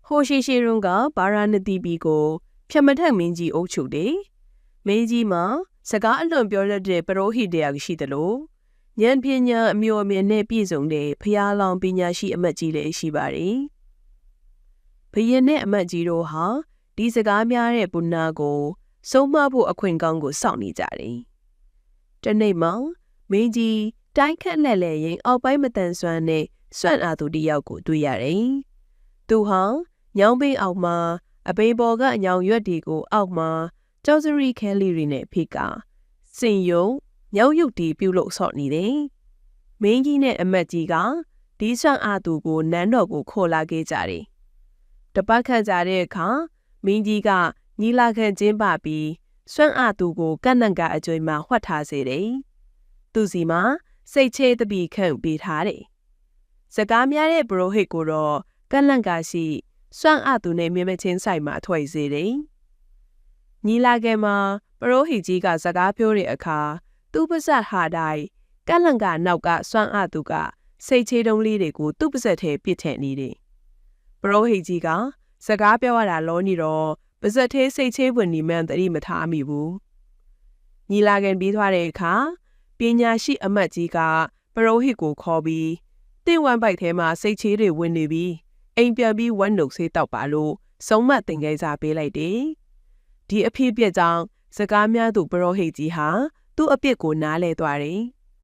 ဟိုရှိရှိရုံကဘာရာနတိပီကိုဖြတ်မထက်မင်းကြီးအုပ်ချုပ်တယ်။မင်းကြီးမှာစကားအလွန်ပြောတတ်တဲ့ပရောဟိတယောက်ရှိတယ်လို့ဉာဏ်ပညာအမျိုးအမြင်နဲ့ပြည့်စုံတဲ့ဖျားလောင်ပညာရှိအမတ်ကြီးလည်းရှိပါတယ်။ဘုရင်နဲ့အမတ်ကြီးတို့ဟာဒီစကားများတဲ့ပုဏ္ဏကိုဆုံးမဖို့အခွင့်ကောင်းကိုစောင့်နေကြတယ်။တနေ့မှမင်းကြီးတိုင်းခက်လက်လက်ရင်အောက်ပိုင်းမတန်ဆွမ်းနဲ့စွန့်အားသူတယောက်ကိုတွေ့ရတယ်။သူဟာညောင်ပင်အောက်မှာအပိပေါ်ကအညောင်ရွက်တွေကိုအောက်မှာကျောက်စရီခဲလီတွေနဲ့ဖိကစင်ယုံညောင်ရုပ်တီပြုတ်လို့ဆော့နေတယ်။မင်းကြီးနဲ့အမတ်ကြီးကဒီစွန့်အားသူကိုနန်းတော်ကိုခေါ်လာခဲ့ကြတယ်။တပတ်ခန့်ကြာတဲ့အခါမင်းကြီးကညီလာခံကျင်းပပြီးစွန့်အားသူကိုကန့်နန့်ကအကျွေးမှာဝှက်ထားစေတယ်။သူစီမှာစိတ်ချတပိခန့်ပေးထားတယ်။စကားများတဲ့ဘရိုဟစ်ကိုတော့ကန့်လန့်ကရှိစွန့်အားသူနဲ့မြမချင်းဆိုင်မှာထွက်စေတယ်။ညီလာခံမှာပရိုဟိကြီးကစကားပြောတဲ့အခါသူ့ပါဇက်ဟာတိုင်းကန့်လန့်ကနောက်ကစွန့်အားသူကစိတ်ချတုံးလေးတွေကိုသူ့ပါဇက်ထဲပစ်ထည့်နေတယ်။ပရိုဟိကြီးကစကားပြောရတာလောနေတော့ပါဇက်ထဲစိတ်ချဝင်နေမှန်းသတိမထားမိဘူး။ညီလာခံပြီးသွားတဲ့အခါပညာရှိအမတ်ကြီးကပရိုဟိကိုခေါ်ပြီးတင့်ဝမ်းပိုက်ထဲမှာစိတ်ချတွေဝင်နေပြီးအိမ်ပြန်ပြီးဝမ်းနှုတ်ဆေးတောက်ပါလို့ဆုံးမသင်္ကေတပေးလိုက်တယ်။ဒီအဖြစ်အပျက်ကြောင့်စကားများသူပရောဟိတ်ကြီးဟာသူ့အပြစ်ကိုနားလဲသွားတယ်